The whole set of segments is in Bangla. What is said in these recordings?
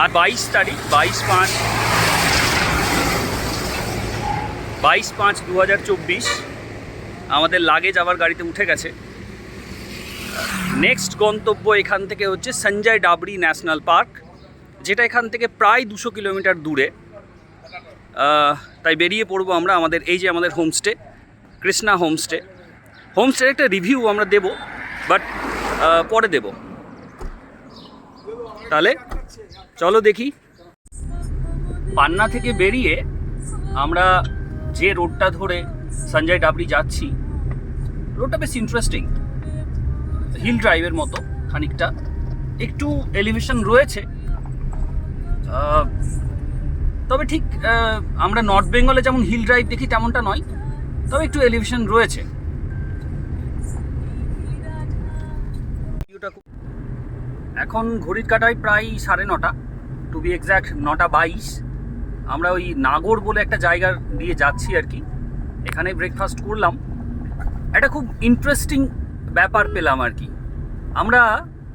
আর 22 তারিখ 22/5/2024 আমাদের লাগেজ আবার গাড়িতে উঠে গেছে। নেক্সট গন্তব্য এখান থেকে হচ্ছে সঞ্জয় ডাবরি ন্যাশনাল পার্ক, যেটা এখান থেকে প্রায় 200 কিলোমিটার দূরে। তাই বেরিয়ে পড়বো আমরা। আমাদের এই যে আমাদের হোমস্টে, কৃষ্ণা হোমস্টের একটা রিভিউ আমরা দেব, বাট পরে দেব। তাহলে চলো দেখি। পান্না থেকে বেরিয়ে আমরা যে রোডটা ধরে সঞ্জয় ডাবরি যাচ্ছি, রোডটা বেশ ইন্টারেস্টিং, হিল ড্রাইভের মতো খানিকটা, একটু এলিভেশন রয়েছে। তবে ঠিক আমরা নর্থ বেঙ্গলে যেমন হিল ড্রাইভ দেখি তেমনটা নয়, তবে একটু এলিভেশন রয়েছে। এখন ঘড়ির কাটায় প্রায় 9:30, টু বি এক্স্যাক্ট 9:22। আমরা ওই নাগর বলে একটা জায়গা দিয়ে যাচ্ছি আর কি। এখানে ব্রেকফাস্ট করলাম, একটা খুব ইন্টারেস্টিং ব্যাপার পেলাম আর কি। আমরা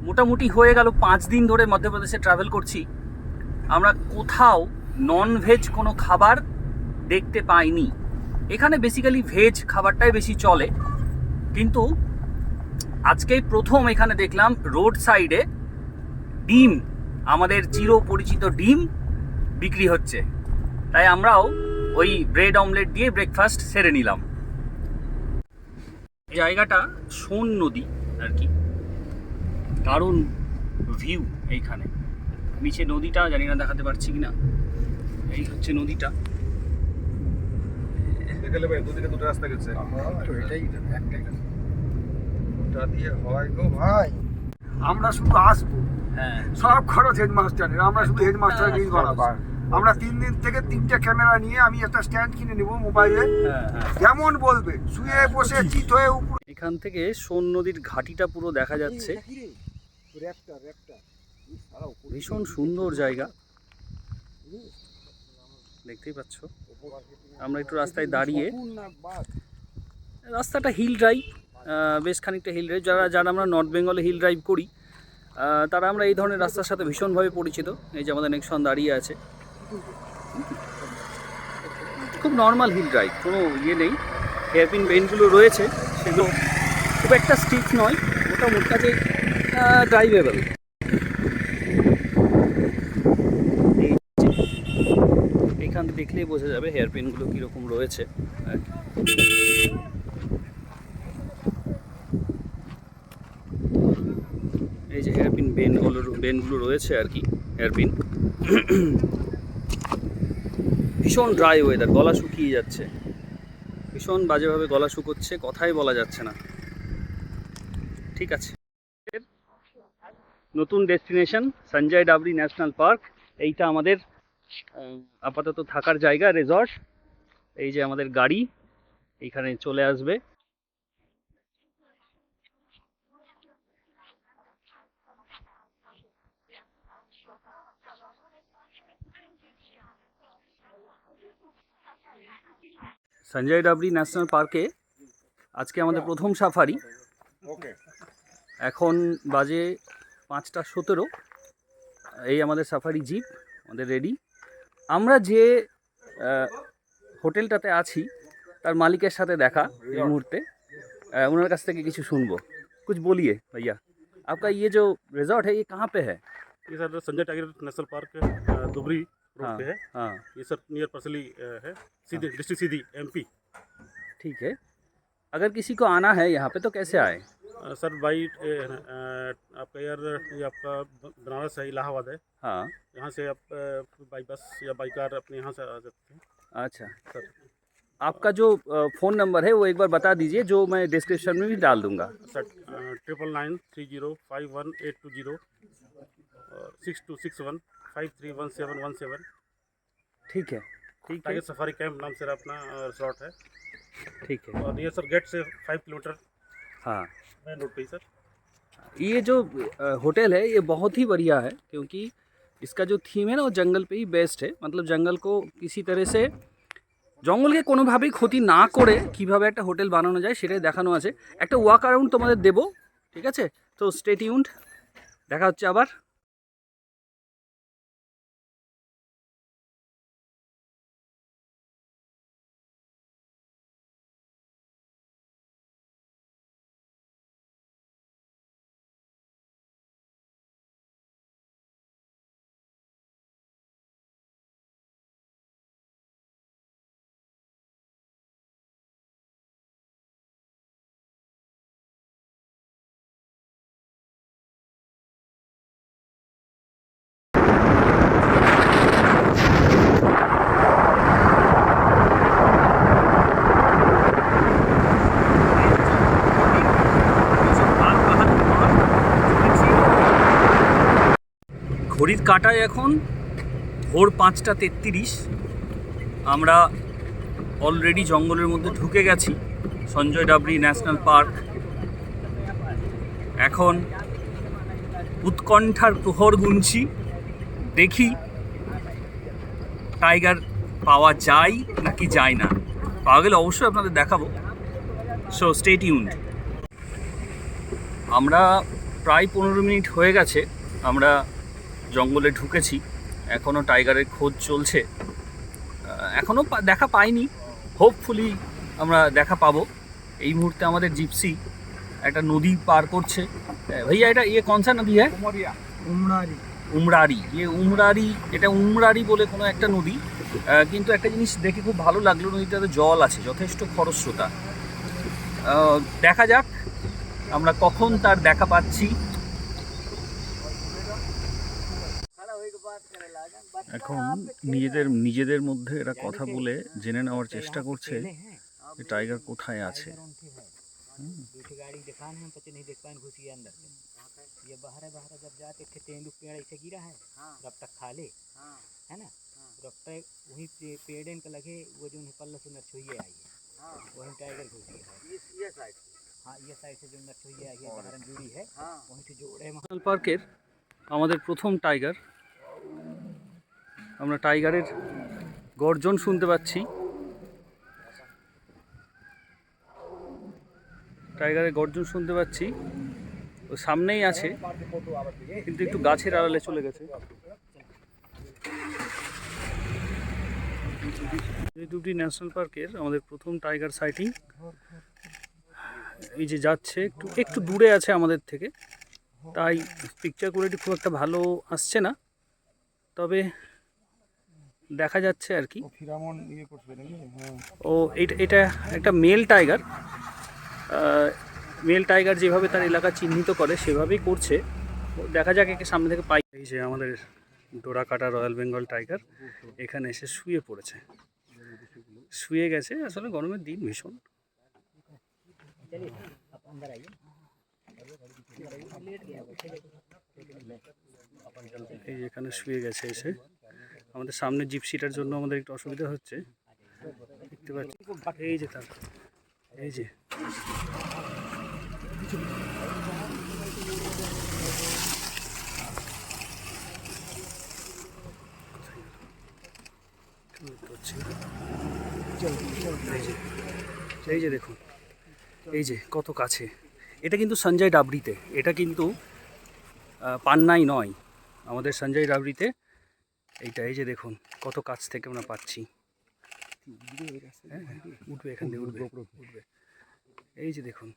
মোটামুটি হয়ে গেল 5 দিন ধরে মধ্যপ্রদেশে ট্রাভেল করছি, আমরা কোথাও নন ভেজ কোনো খাবার দেখতে পাইনি। এখানে বেসিক্যালি ভেজ খাবারটাই বেশি চলে, কিন্তু আজকেই প্রথম এখানে দেখলাম রোড সাইডে ডিম, আমাদের চিরপরিচিত ডিম বিক্রি হচ্ছে। তাই আমরাও ওই ব্রেড অমলেট দিয়ে ব্রেকফাস্ট সেরে নিলাম। জায়গাটা সোন নদী আর কি, দারুণ ভিউ এইখানে। নিচে নদীটা জানি না দেখাতে পারছি কিনা, এই হচ্ছে নদীটা। দুদিকে দুটো রাস্তা গেছে, ভাই আমরা শুধু আসবো, হ্যাঁ সব খরচ হেডমাস্টারের, আমরা শুধু হেডমাস্টার নিয়ে করাবো। আমরা 3 দিন থেকে 3টে ক্যামেরা নিয়ে আমি একটা স্ট্যান্ড কিনে নেবো মোবাইলে, যেমন বলবে শুয়ে বসে চিত হয়ে উপরে। এখান থেকে সোন নদীর ঘাটিটা পুরো দেখা যাচ্ছে, ভীষণ সুন্দর জায়গা, দেখতেই পাচ্ছ। আমরা একটু রাস্তায় দাঁড়িয়ে, রাস্তাটা হিল ড্রাইভ, বেশ খানিকটা হিল ড্রাইভ। যারা আমরা নর্থ বেঙ্গলে হিল ড্রাইভ করি, তারা আমরা এই ধরনের রাস্তার সাথে ভীষণভাবে পরিচিত। এই যে আমাদের নেক্সন দাঁড়িয়ে আছে, খুব নর্মাল হিল ড্রাইভ, কোনো ইয়ে নেই। হেয়ারপিন বেন্ডগুলো রয়েছে, সেগুলো খুব একটা স্টিফ নয়, মোটামুটি কাছে ড্রাইভেবল। এইখান দেখলেই বোঝা যাবে হেয়ারপিনগুলো কীরকম রয়েছে আর কি। এই যে হেয়ারপিন বেনগুলো রয়েছে আর কি, হেয়ারপিন। ভীষণ ড্রাই ওয়েদার, গলা শুকিয়ে যাচ্ছে, ভীষণ বাজেভাবে গলা শুকোচ্ছে, কথাই বলা যাচ্ছে না। ঠিক আছে, নতুন destination Sanjay Dabri national park, এইটা আমাদের আপাতত থাকার জায়গা, রিসর্ট। এই যে আমাদের গাড়ি এইখানে চলে আসবে। সঞ্জয় ডাবরি ন্যাশনাল পার্কে আজকে আমাদের প্রথম সাফারি। এখন বাজে 5:17। এই আমাদের সাফারি জিপ আমাদের রেডি। আমরা যে হোটেলটাতে আছি তার মালিকের সাথে দেখা এই মুহূর্তে, ওনার কাছ থেকে কিছু শুনবো। कुछ बोलिए भैया, आपका ये जो रिजॉर्ट है ये कहाँ पे है? ये sir Sanjay tiger national park Dubri road पे है। हाँ, ये सर नियर परसली है, सीधी डिस्ट्रिक्ट सीधी एमपी। ठीक है। अगर किसी को आना है यहाँ पे तो कैसे आए? सर बाई आपका यार ये आपका बनारस है, इलाहाबाद है। हाँ, यहाँ से आप बाई बस या बाई कार अपने यहाँ से आ सकते हैं। अच्छा। सर आपका जो फ़ोन नंबर है वो एक बार बता दीजिए, जो मैं डिस्क्रिप्शन में भी डाल दूँगा। सर 9993051820 और 6261531717। ठीक है, ठीक है, टाइगर सफारी कैंप नाम से अपना रिसॉर्ट है। ठीक है। और ये सर गेट से 5 किलोमीटर हाँ, मेन रोड पे ही सर। ये जो होटल है ये बहुत ही बढ़िया है, क्योंकि इसका जो थीम है ना वो जंगल पे ही बेस्ड है। मतलब जंगल को किसी तरह से, জঙ্গলকে কোনোভাবেই ক্ষতি না করে কিভাবে একটা হোটেল বানানো যায় সেটাই দেখানো আছে। একটা ওয়াক অ্যারাউন্ড তোমাদের দেবো, ঠিক আছে? তো স্টে টিউনড, দেখা হচ্ছে আবার। ঘড়ির কাঁটায় এখন ভোর 5:33। আমরা অলরেডি জঙ্গলের মধ্যে ঢুকে গেছি, সঞ্জয় ডাবরি ন্যাশনাল পার্ক। এখন উৎকণ্ঠার প্রহর গুনছি, দেখি টাইগার পাওয়া যায় নাকি যায় না। পাওয়া গেলে অবশ্যই আপনাদের দেখাবো, সো স্টে টিউনড। আমরা প্রায় 15 মিনিট হয়ে গেছে আমরা জঙ্গলে ঢুকেছি, এখনও টাইগারের খোঁজ চলছে। এখনও দেখা পাইনি, হোপফুলি আমরা দেখা পাবো। এই মুহূর্তে আমাদের জিপসি একটা নদী পার করছে। ভাইয়া এটা কনসা নদী হ্যাঁ? উমরারি। উমরারি, এটা উমরারি বলে কোনো একটা নদী। কিন্তু একটা জিনিস দেখে খুব ভালো লাগলো, নদীটাতে জল আছে, যথেষ্ট খরস্রোতা। দেখা যাক আমরা কখন তার দেখা পাচ্ছি। এখন নিজেদের মধ্যে এরা কথা বলে জেনে নেওয়ার চেষ্টা করছে যে টাইগার কোথায় আছে। ন্যাশনাল পার্কের আমাদের প্রথম টাইগার। আমরা টাইগারের গর্জন শুনতে পাচ্ছি, ও সামনেই আছে, কিন্তু একটু গাছের আড়ালে চলে গেছে। দুটি ন্যাশনাল পার্কের আমাদের প্রথম টাইগার সাইটিং। এই যে যাচ্ছে, একটু দূরে আছে আমাদের থেকে, তাই পিকচার কোয়ালিটি খুব একটা ভালো আসছে না, তবে দেখা যাচ্ছে আর কি। ও এটা একটা মেল টাইগার। যেভাবে তার এলাকা চিহ্নিত করে সেভাবেই করছে, দেখা যাক একে সামনে থেকে পাই। এই যে আমাদের ডোরাকাটা রয়্যাল বেঙ্গল টাইগার এখানে এসে শুয়ে গেছে। আসলে গরমের দিন ভীষণ। এই এখানে শুয়ে গেছে এসে। আমাদের সামনে জিপসিটার জন্য আমাদের একটু অসুবিধা হচ্ছে, দেখতে পাচ্ছি। এই যে তার এই যে দেখুন, এই যে কত কাছে। এটা কিন্তু সঞ্জয় ডাবরিতে, এটা কিন্তু পান্নাই নয়, আমাদের সঞ্জয় ডাবরিতে এইটা। এই যে দেখুন কত কাছ থেকে আমরা পাচ্ছি। উঠবে এখান থেকে, উঠবে। এই যে দেখুন,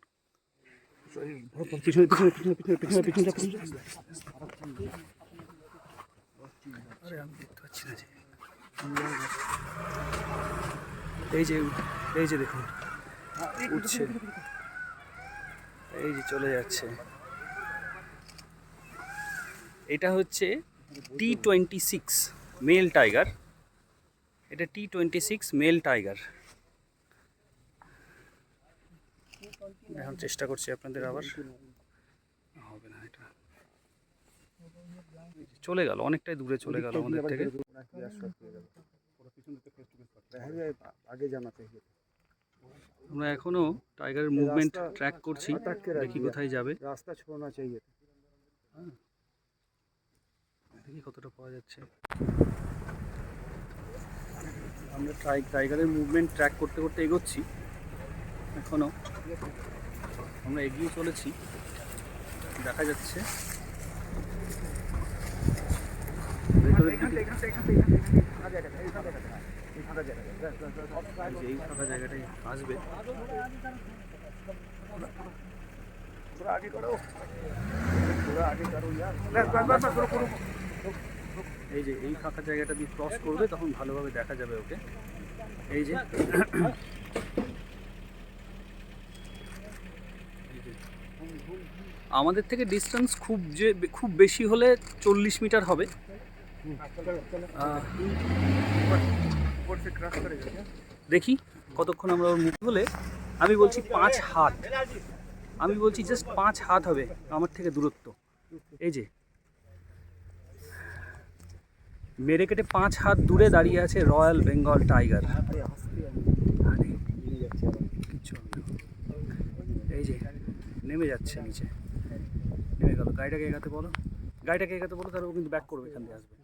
আরে আমি দেখতে পাচ্ছি না যে। এই যে দেখুন উঠছে, এই যে চলে যাচ্ছে। এটা হচ্ছে T26 মেল টাইগার। এটা T26 মেল টাইগার। এখন চেষ্টা করছি আপনাদের, আবার হবে না, এটা চলে গেল, অনেকটাই দূরে চলে গেল আমাদের থেকে। আমরা এখনো টাইগারের মুভমেন্ট ট্র্যাক করছি, দেখি কোথায় যাবে। রাস্তা ছোড়না চাইয়ে, দেখি কতটা পাওয়া যাচ্ছে। আমরা টাইগারের মুভমেন্ট ট্র্যাক করতে করতে এগোচ্ছি, এখনো আমরা এগিয়ে চলেছি। দেখা যাচ্ছে এই ফাঁকা জায়গাটাই আসবে। এই যে এই ফাঁকা জায়গাটা দিয়ে ক্রস করবে, তখন ভালোভাবে দেখা যাবে ওকে। এই যে আমাদের থেকে ডিস্টেন্স খুব বেশি হলে 40 মিটার হবে। দেখি কতক্ষণ আমরা ওর মুখ হলে। আমি বলছি 5 হাত, আমি বলছি জাস্ট 5 হাত হবে আমার থেকে দূরত্ব। এই যে মেরে কেটে 5 হাত দূরে দাঁড়িয়ে আছে রয়্যাল বেঙ্গল টাইগার। কিচ্ছু হবে না। এই যে নেমে যাচ্ছে নিচে, নেমে গেল। গাড়িটাকে এগাতে বলো, গাড়িটাকে এগাতে বলো, তাহলে ও কিন্তু ব্যাক করবে, এখান দিয়ে আসবে।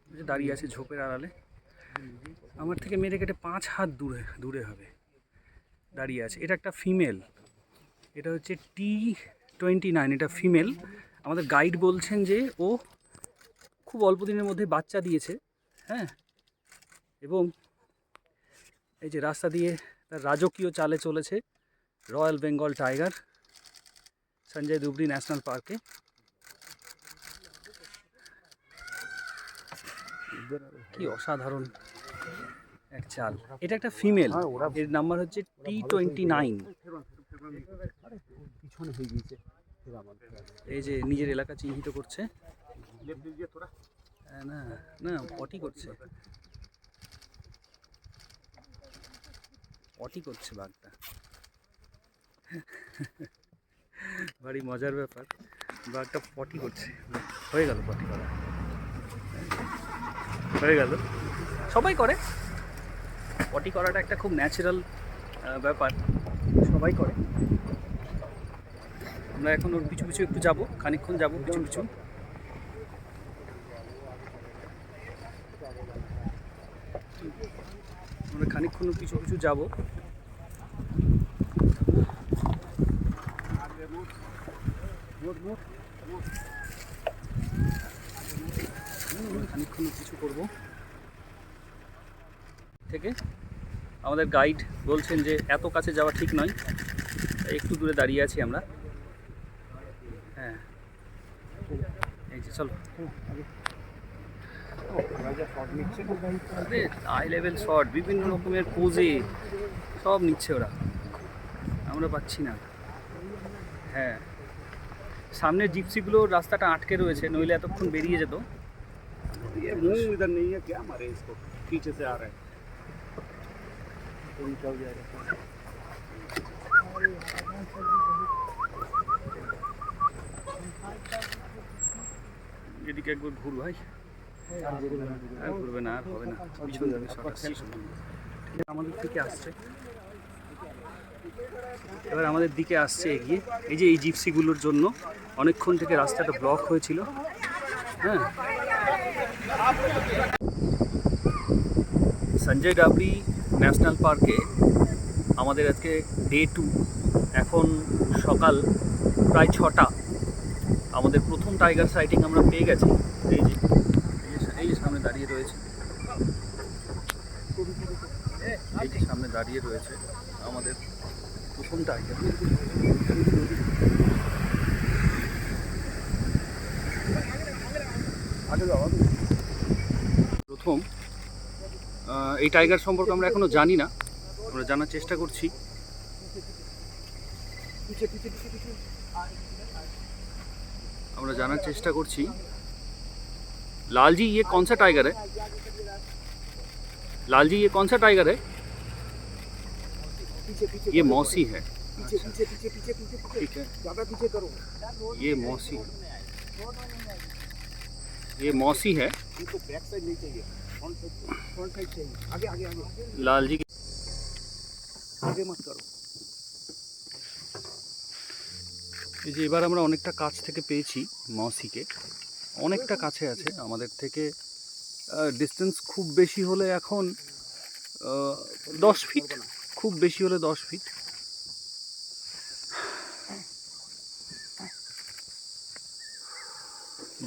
এই যে দাঁড়িয়ে আছে ঝোপের আড়ালে, আমার থেকে মেরে কেটে 5 হাত দূরে দূরে হবে দাঁড়িয়ে আছে। এটা একটা ফিমেল, এটা হচ্ছে T29, এটা ফিমেল। আমাদের গাইড বলছেন যে ও খুব অল্প দিনের মধ্যে বাচ্চা দিয়েছে, হ্যাঁ। এবং এই যে রাস্তা দিয়ে তার রাজকীয় চালে চলেছে royal Bengal tiger Sanjay Dhubri national পার্কে। কি অসাধারণ এক চাল। এটা একটা ফিমেল, এর নাম্বার হচ্ছে T29। এই যে নিজের এলাকা চিহ্নিত করছে, না না পটি করছে, পটি করছে বাঘটা। ভারী মজার ব্যাপার, বাঘটা পটি করছে। হয়ে গেল পটি করা, হয়ে গেল। সবাই করে, পটি করাটা একটা খুব ন্যাচারাল ব্যাপার, সবাই করে। আমরা এখন ওর পিছু পিছু একটু যাবো, খানিকক্ষণ যাবো পিছু পিছু। আমরা খানিকক্ষণ পিছু পিছু যাবো। খানিকক্ষণ কিছু করবো থেকে। আমাদের গাইড বলছেন যে এত কাছে যাওয়া ঠিক নয়, একটু দূরে দাঁড়িয়ে আছি আমরা। হ্যাঁ এই যে চলো, হাই লেভেল শট, বিভিন্ন রকমের পোজে সব নিচ্ছে ওরা, আমরা পাচ্ছি না। হ্যাঁ, সামনের জিপসিগুলোর রাস্তাটা আটকে রয়েছে, নইলে এতক্ষণ বেরিয়ে যেত। ये मुंह इधर नहीं है क्या, हमारे इसको पीछे से आ रहा है। এদিকে একবার ঘুর ভাই, আর ঘুরবে না, আর হবে না, পিছন থেকে শট আসছে। আমাদের দিকে আসছে, এবার আমাদের দিকে আসছে এগিয়ে। এই যে এই জিপসিগুলোর জন্য অনেকক্ষণ থেকে রাস্তাটা ব্লক হয়েছিল। হ্যাঁ, সঞ্জয় ডাবরি ন্যাশনাল পার্কে আমাদের আজকে ডে 2। এখন সকাল প্রায় 6টা। আমাদের প্রথম টাইগার সাইটিং আমরা পেয়ে গেছি। এই যে সামনে দাঁড়িয়ে রয়েছে, এই যে সামনে দাঁড়িয়ে রয়েছে আমাদের প্রথম টাইগার। প্রথম এই টাইগার সম্পর্কে আমরা এখনো জানি না, আমরা জানার চেষ্টা করছি। আমরা জানার চেষ্টা করছি। लालजी ये कौन सा टाइगर है? लालजी ये कौन सा टाइगर है? ये मौसी है। ठीक है, ये मौसी, ये मौसी है। लालजी आगे मत करो। এই যে এবার আমরা অনেকটা কাছ থেকে পেয়েছি মৌসিকে, অনেকটা কাছে আছে আমাদের থেকে। ডিস্টেন্স খুব বেশি হলে এখন 10 ফিট, খুব বেশি হলে 10 ফিট।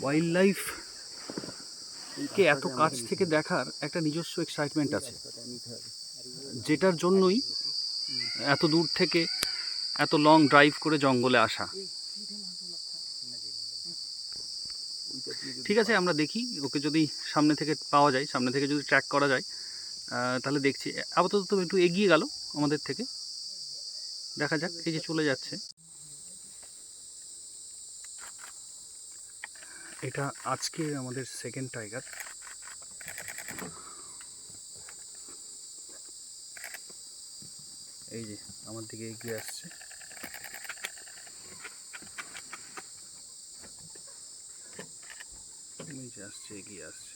ওয়াইল্ড লাইফ কে এত কাছ থেকে দেখার একটা নিজস্ব এক্সাইটমেন্ট আছে, যেটার জন্যই এত দূর থেকে এত লং ড্রাইভ করে জঙ্গলে আসা। ঠিক আছে, আমরা দেখি ওকে যদি সামনে থেকে পাওয়া যায়, সামনে থেকে যদি ট্র্যাক করা যায় তাহলে দেখছি। আপাতত তো একটু এগিয়ে গেল আমাদের থেকে, দেখা যাক। এই যে চলে যাচ্ছে, এটা আজকে আমাদের সেকেন্ড টাইগার। এই যে আমার দিকে এগিয়ে আসছে। এই যে আসছে, এগিয়ে আসছে।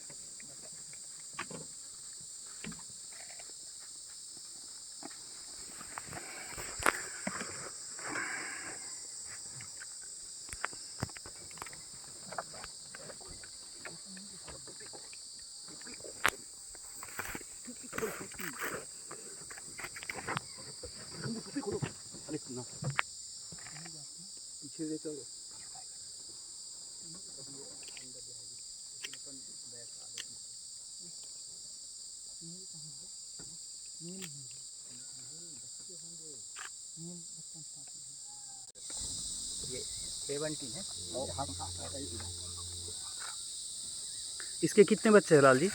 इसके कितने बच्चे हैं लाल जी?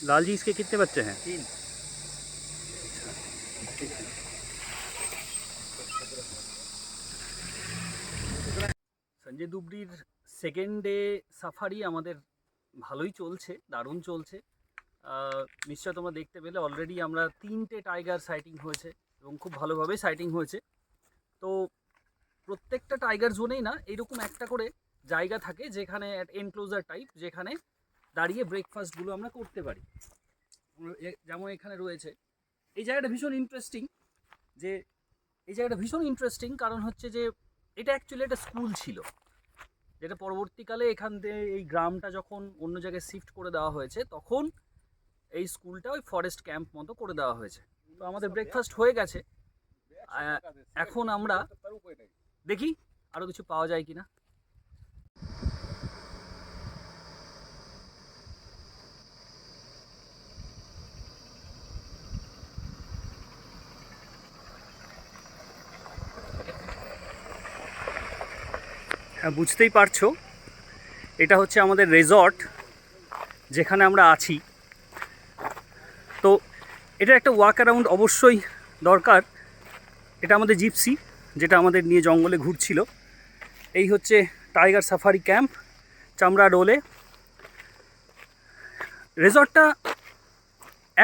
लाल जी इसके कितने बच्चे हैं? 3। সঞ্জয় দুবরির সেকেন্ড ডে সাফারি আমাদের ভালোই চলছে, দারুণ চলছে। নিশ্চয় তোমরা দেখতে পেলে অলরেডি আমরা 3টে টাইগার সাইটিং হয়েছে এবং খুব ভালোভাবে সাইটিং হয়েছে। তো প্রত্যেকটা টাইগার জোনেই না এরকম একটা করে জায়গা থাকে যেখানে এনক্লোজার টাইপ, যেখানে দাঁড়িয়ে ব্রেকফাস্টগুলো আমরা করতে পারি। যেমন এখানে রয়েছে এই জায়গাটা ভীষণ ইন্টারেস্টিং, কারণ হচ্ছে যে এটা অ্যাকচুয়ালি একটা স্কুল ছিল, যেটা পরবর্তীকালে এখান থেকে এই গ্রামটা যখন অন্য জায়গায় শিফট করে দেওয়া হয়েছে তখন এই স্কুলটা ওই ফরেস্ট ক্যাম্প মতো করে দেওয়া হয়েছে। তো আমাদের ব্রেকফাস্ট হয়ে গেছে, এখন আমরা দেখি আরও কিছু পাওয়া যায় কিনা। হ্যাঁ, বুঝতেই পারছো এটা হচ্ছে আমাদের রিসর্ট যেখানে আমরা আছি। তো এটা একটা ওয়াক অ্যারাউন্ড অবশ্যই দরকার। এটা আমাদের জিপসি, যেটা আমাদের নিয়ে জঙ্গলে ঘুরছিল। এই হচ্ছে টাইগার সাফারি ক্যাম্প চামড়া ডোলে। রিসর্টটা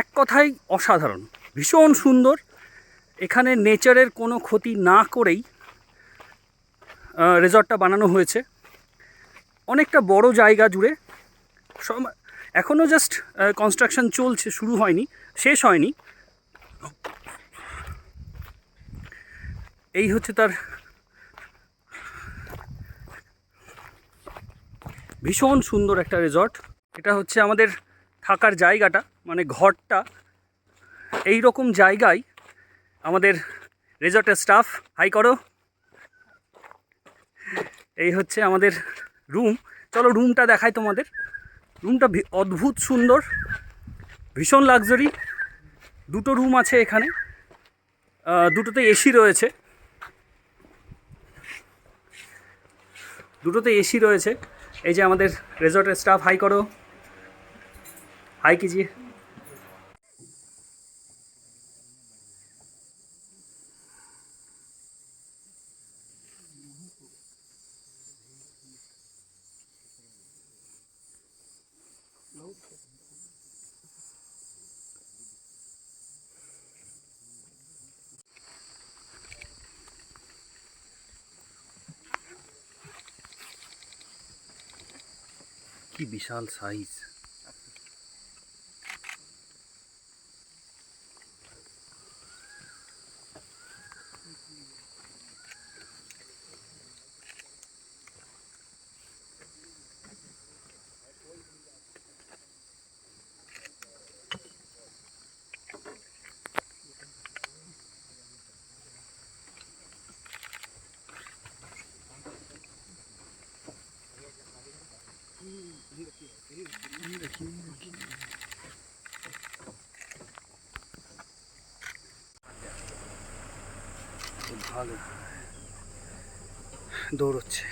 এক কথায় অসাধারণ, ভীষণ সুন্দর। এখানে নেচারের কোনো ক্ষতি না করেই রিসর্টটা বানানো হয়েছে, অনেকটা বড় জায়গা জুড়ে। এখনও জাস্ট কনস্ট্রাকশন চলছে, শুরু হয়নি, শেষ হয়নি। এই হচ্ছে তার ভীষণ সুন্দর একটা রিসর্ট। এটা হচ্ছে আমাদের থাকার জায়গাটা, মানে ঘরটা। এই রকম জায়গায় আমাদের রিসর্টের স্টাফ, হাই করো। এই হচ্ছে আমাদের রুম। চলো রুমটা দেখাই তোমাদের। রুমটা অদ্ভুত সুন্দর, ভীষণ লাক্সারি। 2টো রুম আছে এখানে, 2টোতে এসি রয়েছে। 2টোতে এসি রয়েছে। এই যে আমাদের রিসর্টের স্টাফ, হাই করো, হাই कीजिए। কি বিশাল সাইজ। ভালো দৌড়চ্ছে।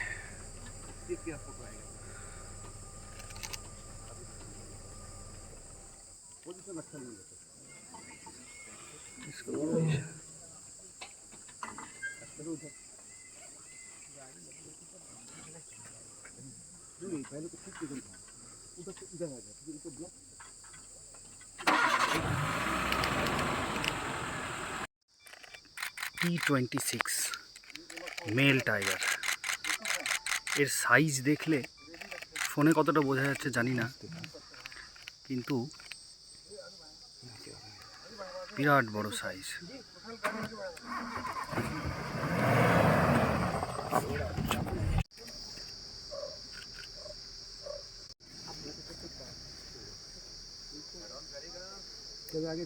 T26 male tiger. এর সাইজ দেখলে ফোনে কতটা বোঝা যাচ্ছে জানি না, কিন্তু বিরাট বড় সাইজ। गाड़ी